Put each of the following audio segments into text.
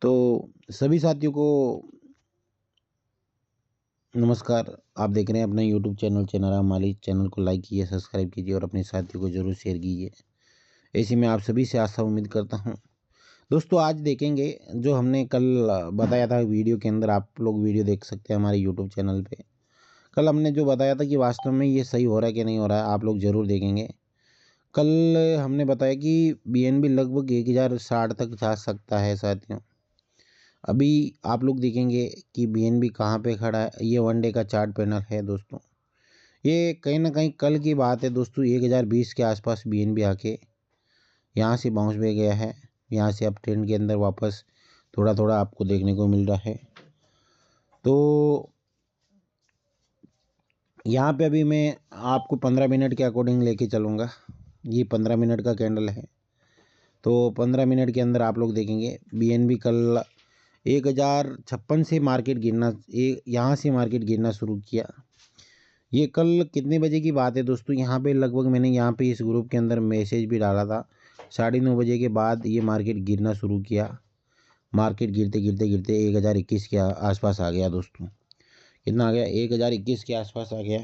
तो सभी साथियों को नमस्कार। आप देख रहे हैं अपना यूट्यूब चैनल चेनाराम माली। चैनल को लाइक कीजिए, सब्सक्राइब कीजिए और अपने साथियों को जरूर शेयर कीजिए। ऐसी मैं आप सभी से आशा उम्मीद करता हूं। दोस्तों आज देखेंगे जो हमने कल बताया था वीडियो के अंदर, आप लोग वीडियो देख सकते हैं हमारे यूट्यूब चैनल पे। कल हमने जो बताया था कि वास्तव में ये सही हो रहा है कि नहीं हो रहा है, आप लोग ज़रूर देखेंगे। कल हमने बताया कि बीएनबी लगभग 1060 तक जा सकता है साथियों। अभी आप लोग देखेंगे कि बीएनबी कहाँ पे खड़ा है। ये वनडे का चार्ट पैनल है दोस्तों। ये कहीं ना कहीं कल की बात है दोस्तों। 1020 के आसपास बीएनबी आके यहाँ से बाउंस बैक गया है। यहाँ से अब ट्रेंड के अंदर वापस थोड़ा थोड़ा आपको देखने को मिल रहा है। तो यहाँ पे अभी मैं आपको 15 मिनट के अकॉर्डिंग लेके चलूँगा। ये 15 मिनट का कैंडल है। तो 15 मिनट के अंदर आप लोग देखेंगे बीएनबी कल 1056 से मार्केट गिरना, यहाँ से मार्केट गिरना शुरू किया। ये कल कितने बजे की बात है दोस्तों। यहाँ पे लगभग मैंने यहाँ पे इस ग्रुप के अंदर मैसेज भी डाला था। 9:30 के बाद ये मार्केट गिरना शुरू किया। मार्केट गिरते गिरते गिरते 1021 के आसपास आ गया दोस्तों। कितना आ गया? 1021 के आसपास आ गया।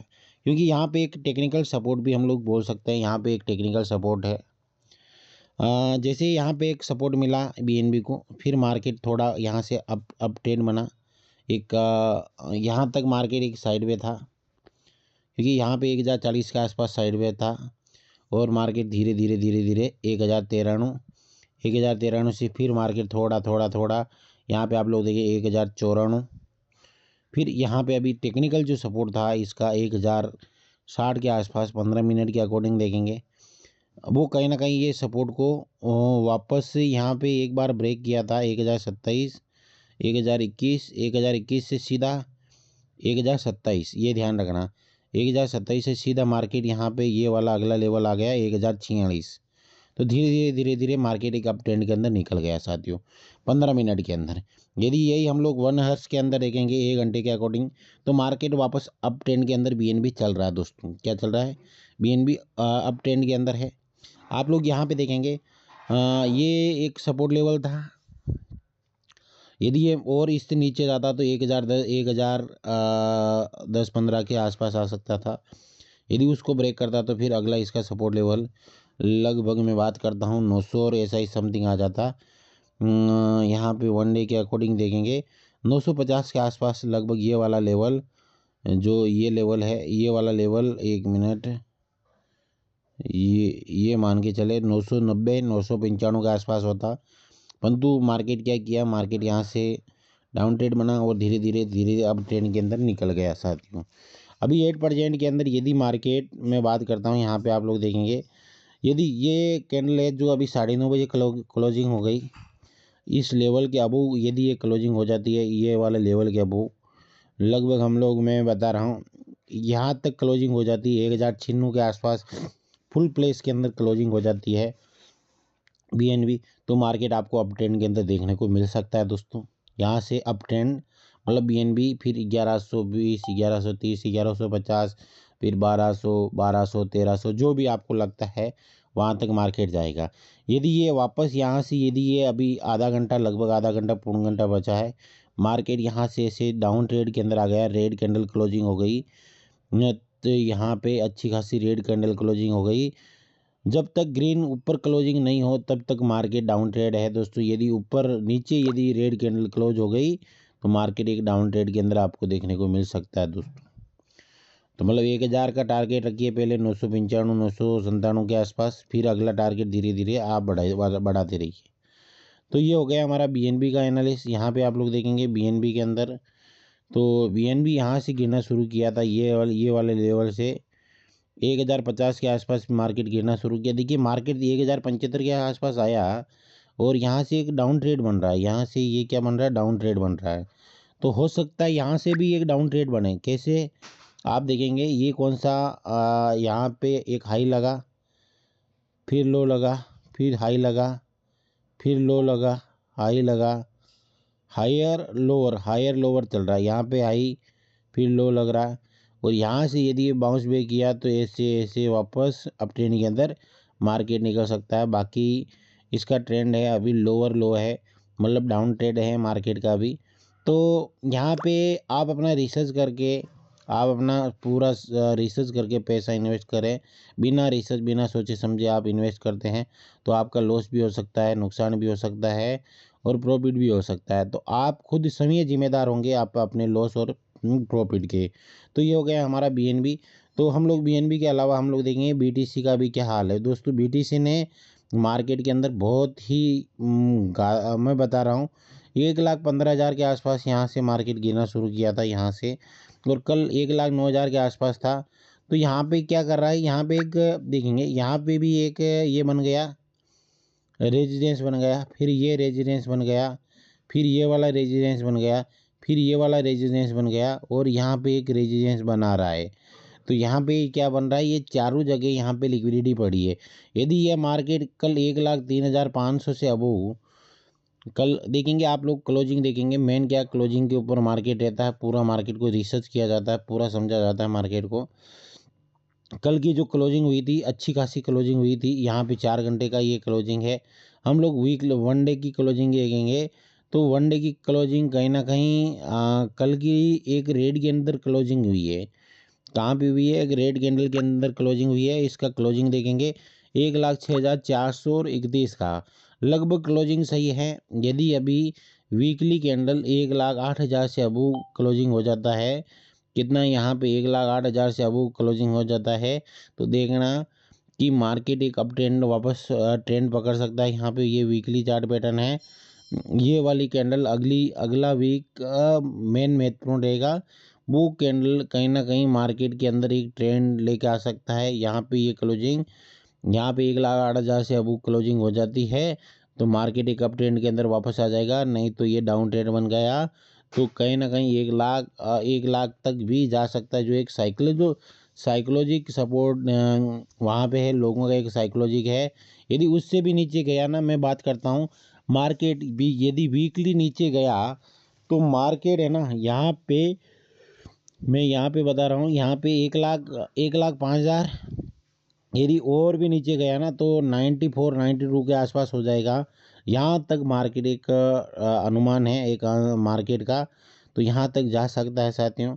क्योंकि यहाँ पे एक टेक्निकल सपोर्ट भी हम लोग बोल सकते हैं। यहाँ पे एक टेक्निकल सपोर्ट है। जैसे यहाँ पे एक सपोर्ट मिला बीएनबी को, फिर मार्केट थोड़ा यहाँ से अप ट्रेंड बना। एक यहाँ तक मार्केट एक साइड में था, क्योंकि यहाँ पे 1040 के आसपास साइड में था। और मार्केट धीरे धीरे धीरे धीरे 1093 से फिर मार्केट थोड़ा थोड़ा थोड़ा यहाँ पे आप लोग देखिए 1094। फिर यहाँ पे अभी टेक्निकल जो सपोर्ट था इसका 1060 के आसपास 15 मिनट के अकॉर्डिंग देखेंगे। वो कहीं ना कहीं ये सपोर्ट को वापस से यहाँ पे एक बार ब्रेक किया था। 1027, 1021 से सीधा 1027, ये ध्यान रखना। 1027 से सीधा मार्केट यहाँ पे ये वाला अगला लेवल आ गया 1046। तो धीरे धीरे धीरे धीरे मार्केट एक अप ट्रेंड के अंदर निकल गया साथियों 15 मिनट के अंदर। यदि यही हम लोग 1 हर्स के अंदर देखेंगे 1 घंटे के अकॉर्डिंग, तो मार्केट वापस अप ट्रेंड के अंदर बीएनबी चल रहा है दोस्तों। क्या चल रहा है? बीएनबी अप ट्रेंड के अंदर है। आप लोग यहाँ पे देखेंगे ये एक सपोर्ट लेवल था। यदि ये और इससे नीचे जाता तो 1010-15 के आसपास आ सकता था। यदि उसको ब्रेक करता तो फिर अगला इसका सपोर्ट लेवल लगभग मैं बात करता हूँ 900 और ऐसा ही समथिंग आ जाता। यहाँ पे वनडे के अकॉर्डिंग देखेंगे 950 के आसपास लगभग ये वाला लेवल, जो ये लेवल है, ये वाला लेवल, एक मिनट, ये मान के चले 990 995 के आसपास होता। परंतु मार्केट क्या किया, मार्केट यहाँ से डाउन ट्रेड बना और धीरे धीरे धीरे अब ट्रेंड के अंदर निकल गया साथियों। अभी 8% के अंदर यदि मार्केट मैं बात करता हूँ, यहाँ पे आप लोग देखेंगे यदि ये कैंडल है जो अभी 9:30 क्लोजिंग हो गई, इस लेवल के अबू यदि ये क्लोजिंग हो जाती है, ये वाले लेवल के अबू लगभग हम लोग मैं बता रहा हूँ यहाँ तक क्लोजिंग हो जाती है 1096 के आसपास फुल प्लेस के अंदर क्लोजिंग हो जाती है बीएनबी, तो मार्केट आपको अप ट्रेंड के अंदर देखने को मिल सकता है दोस्तों। यहाँ से अप ट्रेंड मतलब बीएनबी फिर 1120, 1130, 1150, फिर 1200, 1200, 1300, जो भी आपको लगता है वहाँ तक मार्केट जाएगा। यदि ये वापस यहाँ से, यदि ये अभी आधा घंटा, लगभग आधा घंटा पौन घंटा बचा है, मार्केट यहाँ से ऐसे डाउन ट्रेड के अंदर आ गया, रेड कैंडल क्लोजिंग हो गई, तो यहाँ पे अच्छी खासी रेड कैंडल क्लोजिंग हो गई। जब तक ग्रीन ऊपर क्लोजिंग नहीं हो तब तक मार्केट डाउन ट्रेड है दोस्तों। यदि ऊपर नीचे यदि रेड कैंडल क्लोज हो गई तो मार्केट एक डाउन ट्रेड के अंदर आपको देखने को मिल सकता है दोस्तों। तो मतलब 1000 का टारगेट रखिए पहले, 995 997 के आसपास, फिर अगला टारगेट धीरे धीरे आप बढ़ाते रहिए। तो ये हो गया हमारा बीएनबी का एनालिसिस। यहाँ पे आप लोग देखेंगे बीएनबी के अंदर, तो बीएनबी यहाँ से गिरना शुरू किया था ये वाले लेवल से 1050 के आसपास मार्केट गिरना शुरू किया। देखिए मार्केट 1075 के आसपास आया और यहाँ से एक डाउन ट्रेड बन रहा है। यहाँ से ये क्या बन रहा है? डाउन ट्रेड बन रहा है। तो हो सकता है यहाँ से भी एक डाउन ट्रेड बने। कैसे? आप देखेंगे ये कौन सा, यहाँ पे एक हाई लगा, फिर लो लगा, फिर हाई लगा, फिर लो लगा, हाई लगा, हायर लोअर चल रहा है। यहाँ पे हाई फिर लो लग रहा है। और यहाँ से यदि ये बाउंस बैक किया तो ऐसे ऐसे वापस अप ट्रेंड के अंदर मार्केट निकल सकता है। बाकी इसका ट्रेंड है अभी लोअर लो है, मतलब डाउन ट्रेड है मार्केट का भी। तो यहाँ पे आप अपना रिसर्च करके, आप अपना पूरा रिसर्च करके पैसा इन्वेस्ट करें। बिना रिसर्च बिना सोचे समझे आप इन्वेस्ट करते हैं तो आपका लॉस भी हो सकता है, नुकसान भी हो सकता है और प्रॉफिट भी हो सकता है। तो आप खुद स्वयं जिम्मेदार होंगे आप अपने लॉस और प्रॉफिट के। तो ये हो गया हमारा बीएनबी। तो हम लोग बीएनबी के अलावा हम लोग देखेंगे बीटीसी का भी क्या हाल है दोस्तों। बीटीसी ने मार्केट के अंदर बहुत ही मैं बता रहा हूँ 1,15,000 के आसपास यहाँ से मार्केट गिरना शुरू किया था यहाँ से, और कल 1,09,000 के आसपास था। तो यहाँ पे क्या कर रहा है, यहाँ पे एक देखेंगे, यहाँ पे भी एक ये बन गया, रेजिडेंस बन गया, फिर ये रेजिडेंस बन गया, फिर ये वाला रेजिडेंस बन गया, फिर ये वाला रेजिडेंस बन गया, और यहाँ पे एक रेजिडेंस बना रहा है। तो यहाँ पे क्या बन रहा है, ये चारों जगह यहाँ पे लिक्विडिटी पड़ी है। यदि ये मार्केट कल 1,03,500 से अबोव, कल देखेंगे आप लोग क्लोजिंग देखेंगे, मेन क्या क्लोजिंग के ऊपर मार्केट रहता है, पूरा मार्केट को रिसर्च किया जाता है, पूरा समझा जाता है मार्केट को। कल की जो क्लोजिंग हुई थी अच्छी खासी क्लोजिंग हुई थी, यहाँ पे 4 घंटे का ये क्लोजिंग है। हम लोग वन डे की क्लोजिंग देखेंगे तो वन डे की क्लोजिंग कहीं ना कहीं कल की एक रेड के अंदर क्लोजिंग हुई है। कहाँ पे हुई है, एक रेड कैंडल के अंदर क्लोजिंग हुई है। इसका क्लोजिंग देखेंगे 1,06,431 का लगभग क्लोजिंग सही है। यदि अभी वीकली कैंडल 1,08,000 से अबू क्लोजिंग हो जाता है, कितना यहाँ पे 1,08,000 से अबू क्लोजिंग हो जाता है, तो देखना कि मार्केट एक अप ट्रेंड वापस ट्रेंड पकड़ सकता है। यहाँ पे ये वीकली चार्ट पैटर्न है, ये वाली कैंडल अगला वीक मेन महत्वपूर्ण रहेगा। वो कैंडल कहीं ना कहीं मार्केट के अंदर एक ट्रेंड लेके आ सकता है। यहाँ पे ये क्लोजिंग, यहाँ पे 1,08,000 से अब क्लोजिंग हो जाती है तो मार्केट एक अप ट्रेंड के अंदर वापस आ जाएगा। नहीं तो ये डाउन ट्रेंड बन गया तो कहीं ना कहीं 1,00,000 तक भी जा सकता है। जो एक साइकोलॉजिक सपोर्ट वहाँ पे है, लोगों का एक साइकोलॉजिक है। यदि उससे भी नीचे गया ना, मैं बात करता हूँ मार्केट भी यदि वीकली नीचे गया तो मार्केट है ना, यहाँ पे मैं यहाँ पे बता रहा हूँ, यहाँ पे 1,05,000 यदि और भी नीचे गया ना तो 94-92 के आसपास हो जाएगा। यहाँ तक मार्केट एक अनुमान है एक मार्केट का, तो यहाँ तक जा सकता है साथियों।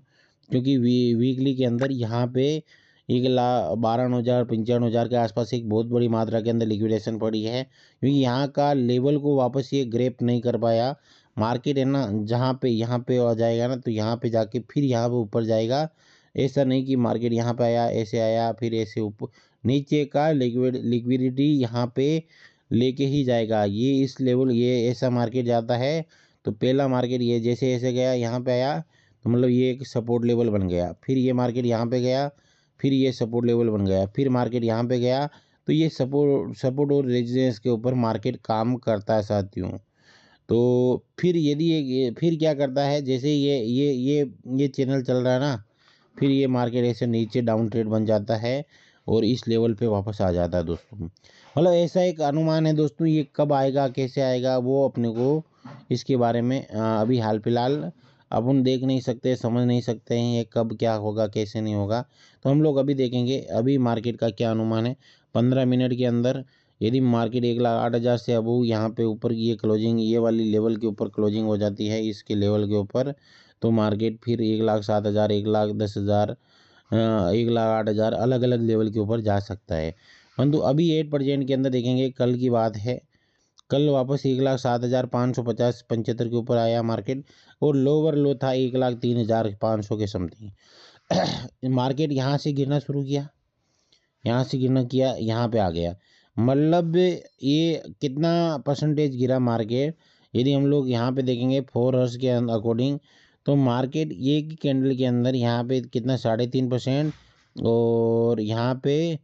क्योंकि वीकली के अंदर यहाँ पे 1,12,000 95,000 के आसपास एक बहुत बड़ी मात्रा के अंदर लिक्विडेशन पड़ी है। क्योंकि यहाँ का लेवल को वापस ये ग्रैब नहीं कर पाया मार्केट है ना। जहाँ पे यहाँ पे आ जाएगा ना तो यहाँ पे जाके फिर यहाँ पे ऊपर जाएगा। ऐसा नहीं कि मार्केट यहाँ पे आया ऐसे आया फिर ऐसे ऊपर, नीचे का लिक्विडिटी यहाँ पे लेके ही जाएगा। ये इस लेवल ये ऐसा मार्केट जाता है तो पहला मार्केट ये जैसे ऐसे गया यहाँ पे आया तो मतलब ये एक सपोर्ट लेवल बन गया, फिर ये मार्केट यहाँ पे गया, फिर ये सपोर्ट लेवल बन गया, फिर मार्केट यहाँ पे गया। तो ये सपोर्ट और रेजिस्टेंस के ऊपर मार्केट काम करता है साथियों। तो फिर यदि फिर क्या करता है, जैसे ये चैनल चल रहा है ना, फिर ये मार्केट ऐसे नीचे डाउन ट्रेड बन जाता है और इस लेवल पे वापस आ जाता है दोस्तों। मतलब ऐसा एक अनुमान है दोस्तों, ये कब आएगा कैसे आएगा वो अपने को इसके बारे में अभी हाल फिलहाल अपन देख नहीं सकते समझ नहीं सकते हैं ये कब क्या होगा कैसे नहीं होगा। तो हम लोग अभी देखेंगे अभी मार्केट का क्या अनुमान है 15 मिनट के अंदर। यदि मार्केट 1,08,000 से अब यहाँ पे ऊपर ये क्लोजिंग ये वाली लेवल के ऊपर क्लोजिंग हो जाती है इसके लेवल के ऊपर, तो मार्केट फिर 1,07,000 1,10,000 1,08,000 अलग अलग लेवल के ऊपर जा सकता है। परंतु अभी 8% के अंदर देखेंगे कल की बात है, कल वापस 1,07,550 75 के ऊपर आया मार्केट और लोअर लो था 1,03,500 के समथिंग। मार्केट यहाँ से गिरना शुरू किया, यहाँ से गिरना किया, यहाँ पे आ गया। मतलब ये कितना परसेंटेज गिरा मार्केट, यदि हम लोग यहाँ पे देखेंगे 4 आवर्स के अकॉर्डिंग तो मार्केट एक ही कैंडल के अंदर यहाँ पे कितना 3.5%, और यहाँ पे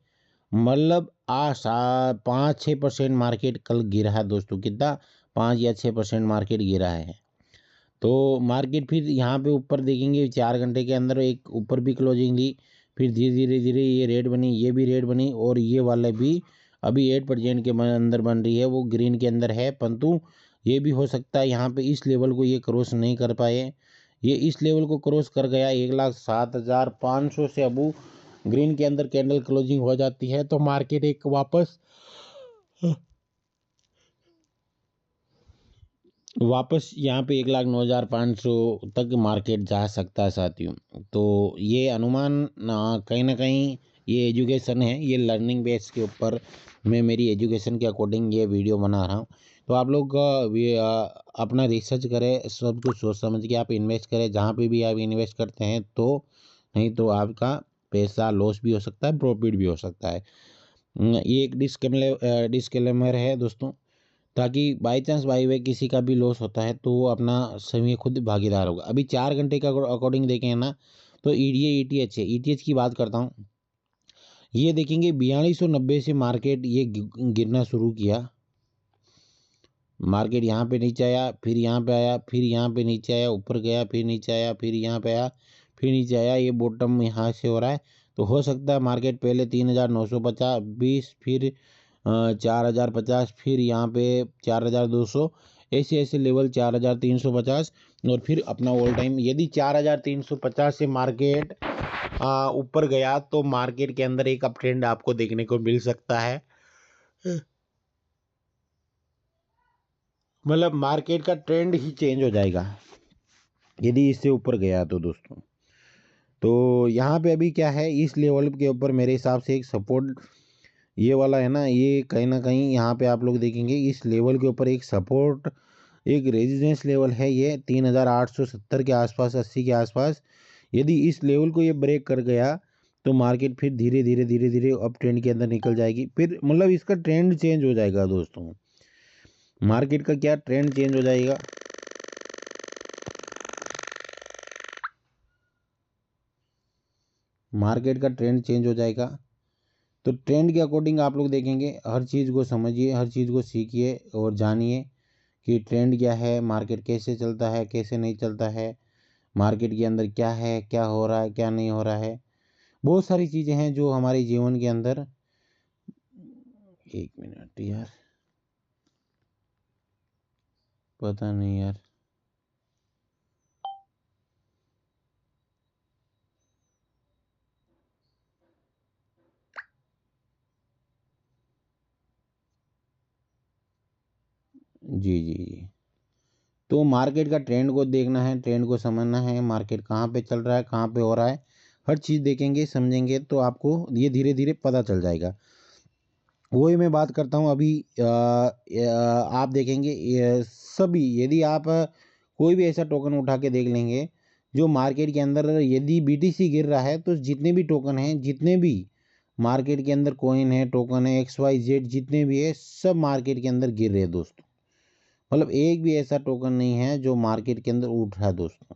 मतलब 5-6% मार्केट कल गिरा है दोस्तों। कितना 5 या 6% मार्केट गिरा है। तो मार्केट फिर यहाँ पे ऊपर देखेंगे 4 घंटे के अंदर एक ऊपर भी क्लोजिंग दी, फिर धीरे धीरे ये रेड बनी ये भी रेड बनी और ये वाला भी अभी 8% के अंदर बन रही है, वो ग्रीन के अंदर है। परंतु ये भी हो सकता है यहाँ पे इस लेवल को ये क्रॉस नहीं कर पाए, ये इस लेवल को क्रॉस कर गया 1,07,500 से अबू ग्रीन के अंदर कैंडल क्लोजिंग हो जाती है तो मार्केट एक वापस वापस यहाँ पे 1,09,500 तक मार्केट जा सकता है साथियों। तो ये अनुमान कहीं ना कहीं ये एजुकेशन है, ये लर्निंग बेस के ऊपर मैं मेरी एजुकेशन के अकॉर्डिंग ये वीडियो बना रहा हूँ। तो आप लोग अपना रिसर्च करें, सब कुछ सोच समझ के आप इन्वेस्ट करें जहाँ पे भी आप इन्वेस्ट करते हैं। तो नहीं तो आपका पैसा लॉस भी हो सकता है, प्रॉफिट भी हो सकता है। ये एक डिस्क्लेमर है दोस्तों, ताकि बाई चांस बाई वे किसी का भी लॉस होता है तो वो अपना समय खुद भागीदार होगा। अभी 4 घंटे का अकॉर्डिंग देखें ना, तो ये ईटीएच है, ईटीएच की बात करता हूँ। ये देखेंगे 4290 से मार्केट ये गिरना शुरू किया। मार्केट यहाँ पे नीचे आया, फिर यहाँ पे आया, फिर यहाँ पे नीचे आया, ऊपर गया, फिर नीचे आया, फिर यहाँ पे आया, फिर नीचे आया। ये बॉटम यहाँ से हो रहा है। तो हो सकता है मार्केट पहले 3,950 फिर 4,050, फिर यहाँ पे 4,200, ऐसे ऐसे लेवल 4,350, और फिर अपना ऑल टाइम। यदि 4,350 से मार्केट ऊपर गया तो मार्केट के अंदर एक अप ट्रेंड आपको देखने को मिल सकता है। मतलब मार्केट का ट्रेंड ही चेंज हो जाएगा यदि इससे ऊपर गया तो दोस्तों। तो यहाँ पे अभी क्या है, इस लेवल के ऊपर मेरे हिसाब से एक सपोर्ट ये वाला है ना, ये कहीं ना कहीं यहाँ पे आप लोग देखेंगे इस लेवल के ऊपर एक सपोर्ट, एक रेजिस्टेंस लेवल है। ये 3,870 के आसपास, 80 के आसपास। यदि इस लेवल को ये ब्रेक कर गया तो मार्केट फिर धीरे धीरे धीरे धीरे अप ट्रेंड के अंदर निकल जाएगी। फिर मतलब इसका ट्रेंड चेंज हो जाएगा दोस्तों। मार्केट का क्या ट्रेंड चेंज हो जाएगा, मार्केट का ट्रेंड चेंज हो जाएगा। तो ट्रेंड के अकॉर्डिंग आप लोग देखेंगे, हर चीज़ को समझिए, हर चीज़ को सीखिए और जानिए कि ट्रेंड क्या है, मार्केट कैसे चलता है, कैसे नहीं चलता है, मार्केट के अंदर क्या है, क्या हो रहा है, क्या नहीं हो रहा है। बहुत सारी चीज़ें हैं जो हमारे जीवन के अंदर। एक मिनट यार, पता नहीं यार। जी जी जी। तो मार्केट का ट्रेंड को देखना है, ट्रेंड को समझना है, मार्केट कहाँ पे चल रहा है, कहाँ पे हो रहा है, हर चीज़ देखेंगे समझेंगे तो आपको ये धीरे धीरे पता चल जाएगा। वही मैं बात करता हूँ अभी। आप देखेंगे सभी, यदि आप कोई भी ऐसा टोकन उठा के देख लेंगे जो मार्केट के अंदर, यदि बीटीसी गिर रहा है तो जितने भी टोकन हैं, जितने भी मार्केट के अंदर कॉइन है, टोकन है, XYZ जितने भी है, सब मार्केट के अंदर गिर रहे हैं दोस्तों। मतलब एक भी ऐसा टोकन नहीं है जो मार्केट के अंदर उठ रहा है दोस्तों।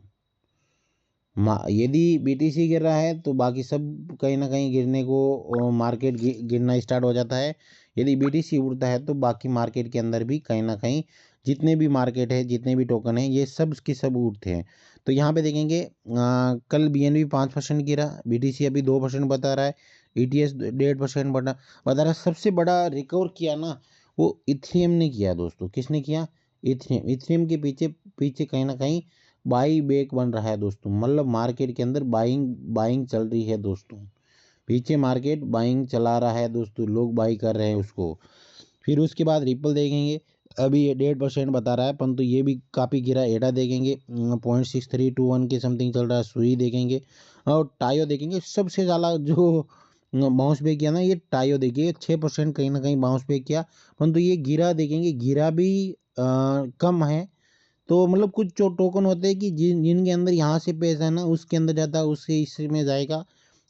यदि बीटीसी गिर रहा है तो बाकी सब कहीं ना कहीं गिरने को, मार्केट गिरना स्टार्ट हो जाता है। यदि बीटीसी उड़ता है तो बाकी मार्केट के अंदर भी कहीं ना कहीं जितने भी मार्केट है, जितने भी टोकन है, ये सब के सब उठते हैं। तो यहाँ पे देखेंगे कल BNB 5% गिरा, बीटीसी अभी 2% बता रहा है, ETS 1.5% बता रहा है। सबसे बड़ा रिकवर किया ना वो इथेरियम ने किया दोस्तों। किसने किया? इथेरियम। इथेरियम के पीछे पीछे कहीं ना कहीं बाई बैक बन रहा है दोस्तों। मतलब मार्केट के अंदर बाइंग बाइंग चल रही है दोस्तों। पीछे मार्केट बाइंग चला रहा है दोस्तों, लोग बाई कर रहे हैं उसको। फिर उसके बाद रिपल देखेंगे, अभी ये 1.5% बता रहा है, परंतु ये भी काफ़ी गिरा। एडा देखेंगे 0.6321 के समथिंग चल रहा है। सुई देखेंगे और टायो देखेंगे। सबसे ज़्यादा जो बाउंस बैक किया ना, ये टायो देखिए 6% कहीं ना कहीं बाउंस बैक किया, परंतु ये गिरा देखेंगे, गिरा भी कम है। तो मतलब कुछ जो टोकन होते हैं कि जिनके अंदर यहाँ से पैसा है ना, उसके अंदर जाता है, उससे इसमें जाएगा।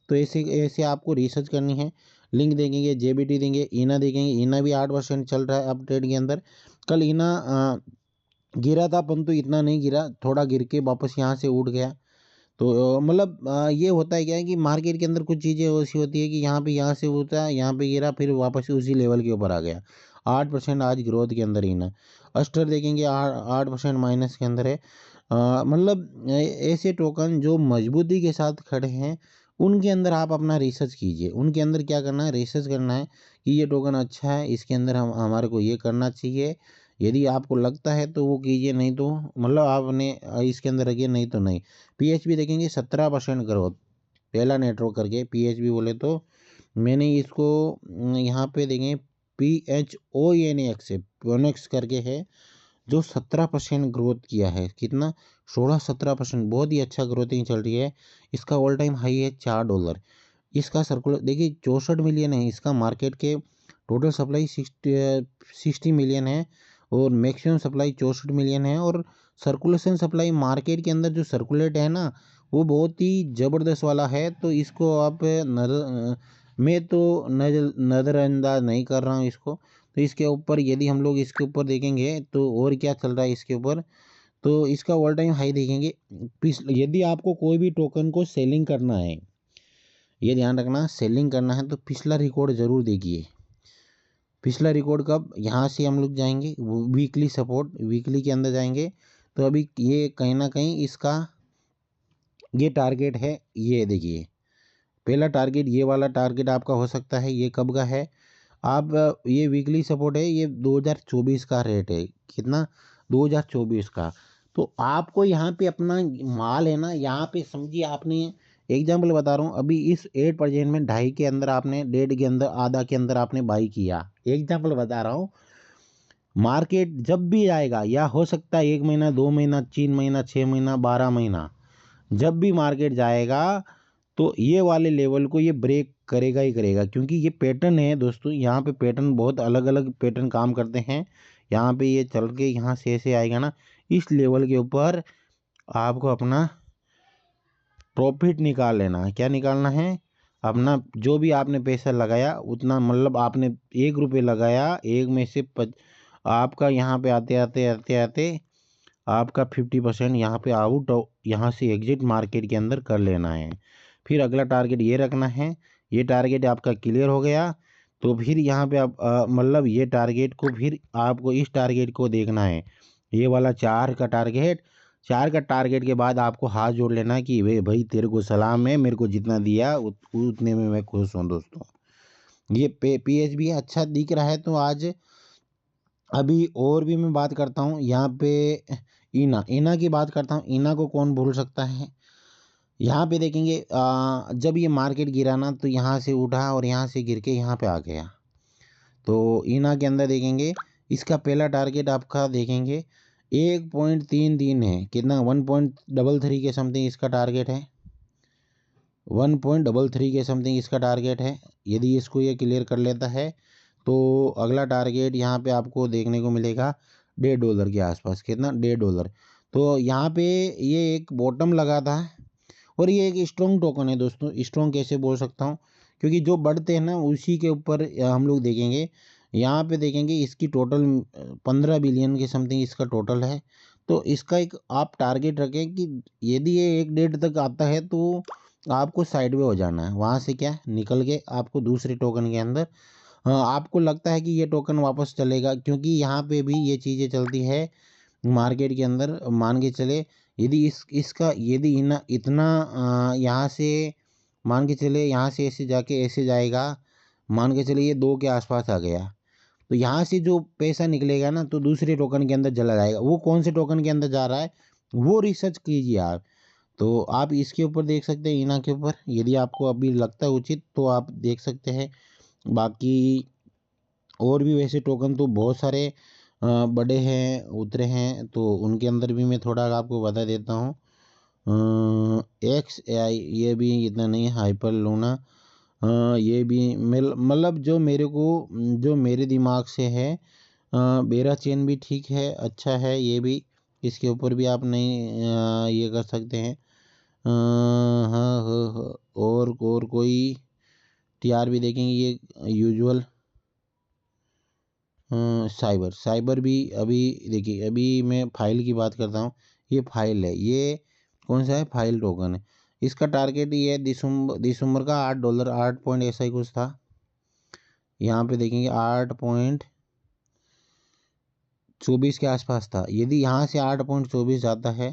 तो ऐसे ऐसे आपको रिसर्च करनी है। लिंक देखेंगे, JBT देंगे, ईना देखेंगे। ईना भी 8% चल रहा है अपट्रेड के अंदर। कल ईना गिरा था, परंतु इतना नहीं गिरा, थोड़ा गिर के वापस यहाँ से उठ गया। तो मतलब ये होता है क्या है कि मार्केट के अंदर कुछ चीज़ें ऐसी होती है कि यहाँ से उठा, यहाँ पे गिरा, फिर वापस उसी लेवल के ऊपर आ गया। 8% आज ग्रोथ के अंदर ही ना। अस्टर देखेंगे 8% माइनस के अंदर है। मतलब ऐसे टोकन जो मजबूती के साथ खड़े हैं उनके अंदर आप अपना रिसर्च कीजिए। उनके अंदर क्या करना है, रिसर्च करना है कि ये टोकन अच्छा है, इसके अंदर हम हमारे को ये करना चाहिए। यदि आपको लगता है तो वो कीजिए, नहीं तो मतलब आपने इसके अंदर रखिए, नहीं तो नहीं। PHP देखेंगे 17% ग्रोथ, पहला नेटवर्क करके PHP बोले तो। मैंने इसको यहाँ पे देखेंगे PHONX से, पोनेक्स करके है। जो 17% ग्रोथ किया है, कितना 16-17%, बहुत ही अच्छा ग्रोथिंग चल रही है। इसका ऑल टाइम हाई है $4। इसका सर्कुलर देखिए 64 मिलियन है, इसका मार्केट के टोटल सप्लाई 60 मिलियन है और मैक्सिमम सप्लाई 64 मिलियन है। और सर्कुलेशन सप्लाई मार्केट के अंदर जो सर्कुलेट है ना, वो बहुत ही ज़बरदस्त वाला है। तो इसको आप मैं तो नज़रअंदाज नहीं कर रहा हूँ इसको। तो इसके ऊपर यदि हम लोग इसके ऊपर देखेंगे तो और क्या चल रहा है इसके ऊपर, तो इसका ऑल टाइम हाई देखेंगे। यदि आपको कोई भी टोकन को सेलिंग करना है, ये ध्यान रखना, सेलिंग करना है तो पिछला रिकॉर्ड ज़रूर देखिए। पिछला रिकॉर्ड कब, यहाँ से हम लोग जाएंगे वीकली सपोर्ट, वीकली के अंदर जाएंगे तो अभी ये कहीं ना कहीं इसका ये टारगेट है। ये देखिए पहला टारगेट, ये वाला टारगेट आपका हो सकता है। ये कब का है, आप ये वीकली सपोर्ट है, ये 2024 का रेट है। कितना, 2024 का। तो आपको यहाँ पे अपना माल है ना, यहाँ पे समझिए आपने एग्जाम्पल बता रहा हूँ, अभी इस 8% में 2.5 के अंदर आपने, 1.5 के अंदर, आधा के अंदर आपने बाई किया। एग्जाम्पल बता रहा हूँ। मार्केट जब भी आएगा, या हो सकता है 1 महीना, 2 महीना, 3 महीना, 6 महीना, 12 महीना, जब भी मार्केट जाएगा तो ये वाले लेवल को ये ब्रेक करेगा ही करेगा। क्योंकि ये पैटर्न है दोस्तों, यहाँ पे पैटर्न बहुत अलग अलग पैटर्न काम करते हैं। यहाँ पे ये चल के यहाँ से ऐसे आएगा ना, इस लेवल के ऊपर आपको अपना प्रॉफिट निकाल लेना है। क्या निकालना है, अपना जो भी आपने पैसा लगाया उतना, मतलब आपने 1 रुपये लगाया, एक में से आपका यहाँ पे आते आते आते आते आपका 50% यहाँ पे आउट, यहाँ से एग्जिट मार्केट के अंदर कर लेना है। फिर अगला टारगेट ये रखना है। ये टारगेट आपका क्लियर हो गया तो फिर यहाँ पे आप मतलब ये टारगेट को, फिर आपको इस टारगेट को देखना है, ये वाला 4 का टारगेट। 4 का टारगेट के बाद आपको हाथ जोड़ लेना कि वे भाई तेरे को सलाम है, मेरे को जितना दिया उतने में मैं खुश हूँ दोस्तों। ये PHB अच्छा दिख रहा है। तो आज अभी और भी मैं बात करता हूँ यहाँ पे, ईना की बात करता हूँ। ईना को कौन भूल सकता है। यहाँ पे देखेंगे जब ये मार्केट गिरा ना, तो यहाँ से उठा और यहाँ से गिर के यहाँ पे आ गया। तो ईना के अंदर देखेंगे, इसका पहला टारगेट आपका देखेंगे 1.33 है। कितना, 1.33 के समथिंग इसका टारगेट है। 1.33 के समथिंग इसका टारगेट है। यदि इसको ये क्लियर कर लेता है तो अगला टारगेट यहाँ पे आपको देखने को मिलेगा $1.5 के आसपास। कितना, $1.5। तो यहाँ पे ये एक बॉटम लगा था और ये एक स्ट्रॉन्ग टोकन है दोस्तों। स्ट्रॉन्ग कैसे बोल सकता हूँ, क्योंकि जो बढ़ते हैं ना उसी के ऊपर हम लोग देखेंगे। यहाँ पे देखेंगे इसकी टोटल 15 बिलियन के समथिंग इसका टोटल है। तो इसका एक आप टारगेट रखें कि यदि ये 1.5 तक आता है तो आपको साइड में हो जाना है, वहाँ से क्या निकल के आपको दूसरे टोकन के अंदर, आपको लगता है कि ये टोकन वापस चलेगा, क्योंकि यहाँ पे भी ये चीज़ें चलती है मार्केट के अंदर। मान के चले यदि इसका यदि इतना यहाँ से मान के चले, यहाँ से ऐसे जाके ऐसे जाएगा, मान के चले ये 2 के आसपास आ गया, तो यहाँ से जो पैसा निकलेगा ना तो दूसरे टोकन के अंदर चला जाएगा। वो कौन से टोकन के अंदर जा रहा है वो रिसर्च कीजिए आप। तो आप इसके ऊपर देख सकते हैं, इना के ऊपर, यदि आपको अभी लगता है उचित तो आप देख सकते हैं। बाकी और भी वैसे टोकन तो बहुत सारे बड़े हैं, उतरे हैं, तो उनके अंदर भी मैं थोड़ा आपको बता देता हूँ। XAI ये भी इतना नहीं है। हाइपर लूना ये भी मतलब जो मेरे दिमाग से है। बेरा चेन भी ठीक है, अच्छा है ये भी। इसके ऊपर भी आप नहीं ये कर सकते हैं। हाँ हाँ हाँ, और कोई TR भी देखेंगे, ये यूजुअल साइबर भी। अभी देखिए, अभी मैं फाइल की बात करता हूँ। ये फाइल है, ये कौन सा है, फाइल टोकन है। इसका टारगेट ये दिसंबर का $8, 8 पॉइंट ऐसा ही कुछ था। यहाँ पे देखेंगे 8.24 के आसपास था। यदि यहाँ से 8.24 जाता है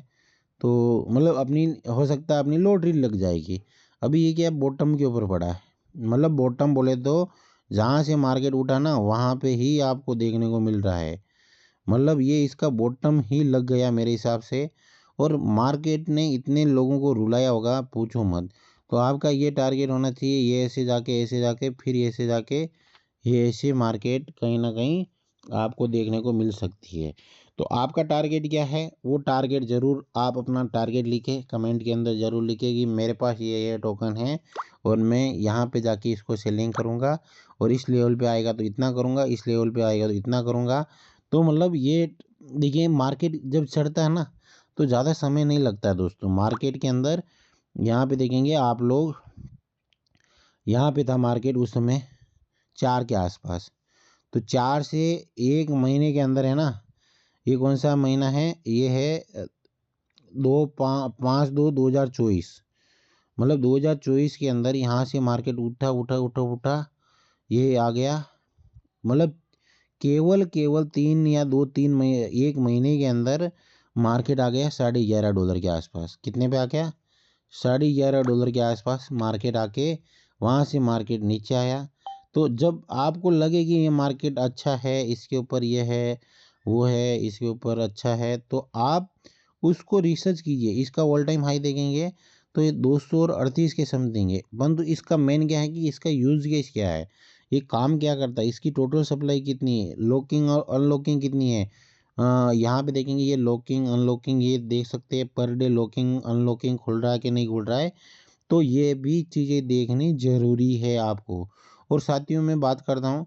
तो मतलब अपनी, हो सकता है अपनी लॉटरी लग जाएगी। अभी ये क्या बॉटम के ऊपर पड़ा है, मतलब बॉटम बोले तो जहाँ से मार्केट उठा ना वहाँ पे ही आपको देखने को मिल रहा है। मतलब ये इसका बॉटम ही लग गया मेरे हिसाब से। और मार्केट ने इतने लोगों को रुलाया होगा पूछो मत। तो आपका ये टारगेट होना चाहिए, ये ऐसे जाके फिर ऐसे जाके ये ऐसे मार्केट कहीं ना कहीं आपको देखने को मिल सकती है। तो आपका टारगेट क्या है, वो टारगेट ज़रूर आप अपना टारगेट लिखें, कमेंट के अंदर ज़रूर लिखें कि मेरे पास ये टोकन है और मैं यहाँ पे जाके इसको सेलिंग करूँगा और इस लेवल पे आएगा तो इतना करूँगा, इस लेवल पे आएगा तो इतना करूँगा। तो मतलब ये देखिए, मार्केट जब चढ़ता है ना तो ज़्यादा समय नहीं लगता है दोस्तों मार्केट के अंदर। यहाँ पे देखेंगे आप लोग, यहाँ पे था मार्केट उस समय 4 के आसपास, तो 4 से 1 महीने के अंदर है ना, ये कौन सा महीना है, ये है 5/2/2024, मतलब 2024 के अंदर यहाँ से मार्केट उठा उठा उठा उठा, ये आ गया, मतलब केवल 3 या 2-3 महीने, 1 महीने के अंदर मार्केट आ गया $11.5 के आसपास। कितने पे आ गया, $11.5 के आसपास मार्केट आके वहाँ से मार्केट नीचे आया। तो जब आपको लगे कि ये मार्केट अच्छा है, इसके ऊपर ये है वो है, इसके ऊपर अच्छा है, तो आप उसको रिसर्च कीजिए। इसका ऑल टाइम हाई देखेंगे तो ये 238 के समथिंग है, परंतु इसका मेन क्या है कि इसका यूज केस क्या है, ये काम क्या करता है, इसकी टोटल सप्लाई कितनी है, लॉकिंग और अनलॉकिंग कितनी है। यहाँ पे देखेंगे ये लॉकिंग अनलॉकिंग, ये देख सकते हैं पर डे लॉकिंग अनलॉकिंग खुल रहा है कि नहीं खुल रहा है। तो ये भी चीज़ें देखनी ज़रूरी है आपको। और साथियों मैं बात करता हूँ,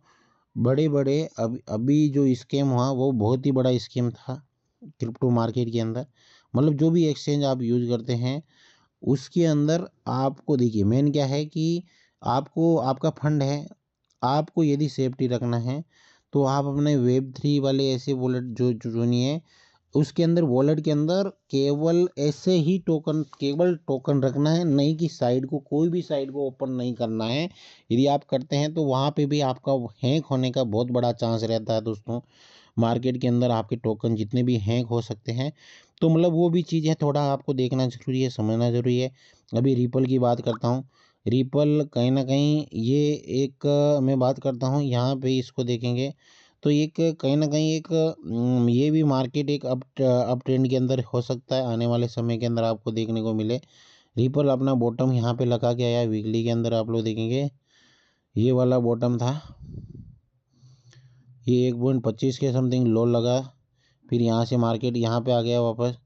बड़े बड़े अभी जो स्कैम हुआ वो बहुत ही बड़ा स्कैम था क्रिप्टो मार्केट के अंदर। मतलब जो भी एक्सचेंज आप यूज़ करते हैं उसके अंदर आपको देखिए मेन क्या है कि आपको आपका फंड है, आपको यदि सेफ्टी रखना है तो आप अपने वेब3 वाले ऐसे वॉलेट जो चुनिए, उसके अंदर वॉलेट के अंदर केवल ऐसे ही टोकन, केवल टोकन रखना है, नहीं कि साइड को कोई भी साइड को ओपन नहीं करना है। यदि आप करते हैं तो वहाँ पे भी आपका हैक होने का बहुत बड़ा चांस रहता है दोस्तों। मार्केट के अंदर आपके टोकन जितने भी हैक हो सकते हैं, तो मतलब वो भी चीज़ है, थोड़ा आपको देखना ज़रूरी है, समझना ज़रूरी है। अभी रिपल की बात करता हूँ, रिपल कहीं ना कहीं ये एक मैं बात करता हूँ यहाँ पे, इसको देखेंगे तो एक कहीं ना कहीं एक ये भी मार्केट एक अप ट्रेंड के अंदर हो सकता है, आने वाले समय के अंदर आपको देखने को मिले। रिपल अपना बॉटम यहाँ पे लगा के आया, वीकली के अंदर आप लोग देखेंगे ये वाला बॉटम था, ये 1.25 के समथिंग लो लगा, फिर यहाँ से मार्केट यहाँ पे आ गया वापस,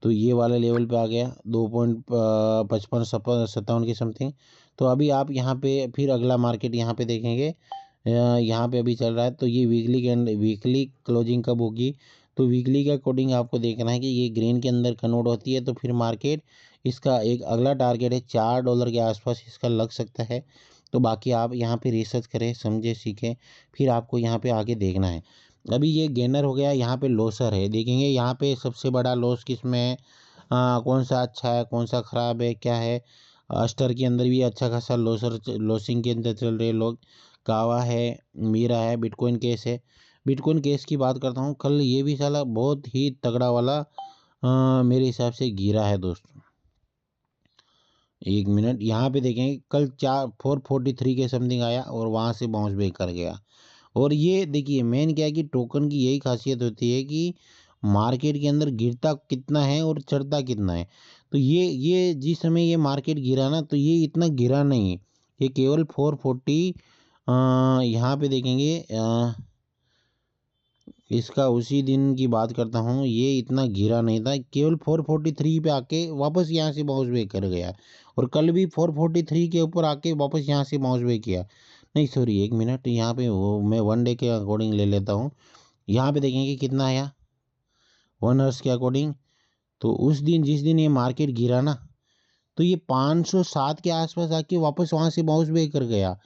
तो ये वाले लेवल पे आ गया 2.55-57 की समथिंग। तो अभी आप यहाँ पे फिर अगला मार्केट यहाँ पे देखेंगे, यहाँ पे अभी चल रहा है, तो ये वीकली क्लोजिंग कब होगी, तो वीकली के अकॉर्डिंग आपको देखना है कि ये ग्रीन के अंदर कन्वर्ट होती है तो फिर मार्केट इसका एक अगला टारगेट है $4 के आसपास इसका लग सकता है। तो बाकी आप यहाँ पे रिसर्च करें, समझे, सीखें, फिर आपको यहाँ पे आगे देखना है। अभी ये गेनर हो गया, यहाँ पे लॉसर है, देखेंगे यहाँ पे सबसे बड़ा लॉस किस में है, कौन सा अच्छा है कौन सा ख़राब है क्या है। अस्टर के अंदर भी अच्छा खासा लॉसिंग के अंदर चल रहे लोग, कावा है, मीरा है, बिटकॉइन केस है। बिटकॉइन केस की बात करता हूँ, कल ये भी साला बहुत ही तगड़ा वाला मेरे हिसाब से गिरा है दोस्तों। 1 मिनट यहाँ पे देखेंगे, कल 443 के समथिंग आया और वहाँ से बाउंस बैक कर गया। और ये देखिए मेन क्या है कि टोकन की यही खासियत होती है कि मार्केट के अंदर गिरता कितना है और चढ़ता कितना है। तो ये जिस समय ये मार्केट गिरा ना तो ये इतना गिरा नहीं है, ये केवल 440, यहाँ पे देखेंगे इसका उसी दिन की बात करता हूँ, ये इतना गिरा नहीं था, केवल 443 पे आके वापस यहाँ से बाउंस बैक कर गया। और कल भी 443 के ऊपर आके वापस यहाँ से बाउंस बैक किया। नहीं सॉरी 1 मिनट, यहाँ पे वो मैं 1 डे के अकॉर्डिंग ले लेता हूँ। यहाँ पे देखेंगे कितना आया 1 आवर्स के अकॉर्डिंग। तो उस दिन जिस दिन ये मार्केट गिरा ना तो ये 507 के आसपास आके वापस वहाँ से बाउंस बैक कर गया।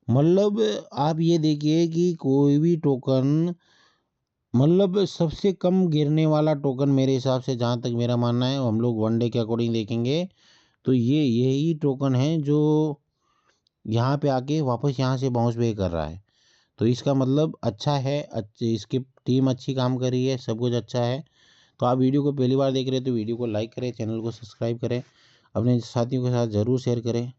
मतलब आप ये देखिए कि कोई भी टोकन, मतलब सबसे कम गिरने वाला टोकन मेरे हिसाब से, जहाँ तक मेरा मानना है, हम लोग 1 डे के अकॉर्डिंग देखेंगे तो ये यही टोकन है जो यहाँ पे आके वापस यहाँ से बाउंस बैक कर रहा है। तो इसका मतलब अच्छा है, अच्छी इसकी टीम अच्छी काम कर रही है, सब कुछ अच्छा है। तो आप वीडियो को पहली बार देख रहे हैं तो वीडियो को लाइक करें, चैनल को सब्सक्राइब करें, अपने साथियों के साथ ज़रूर शेयर करें।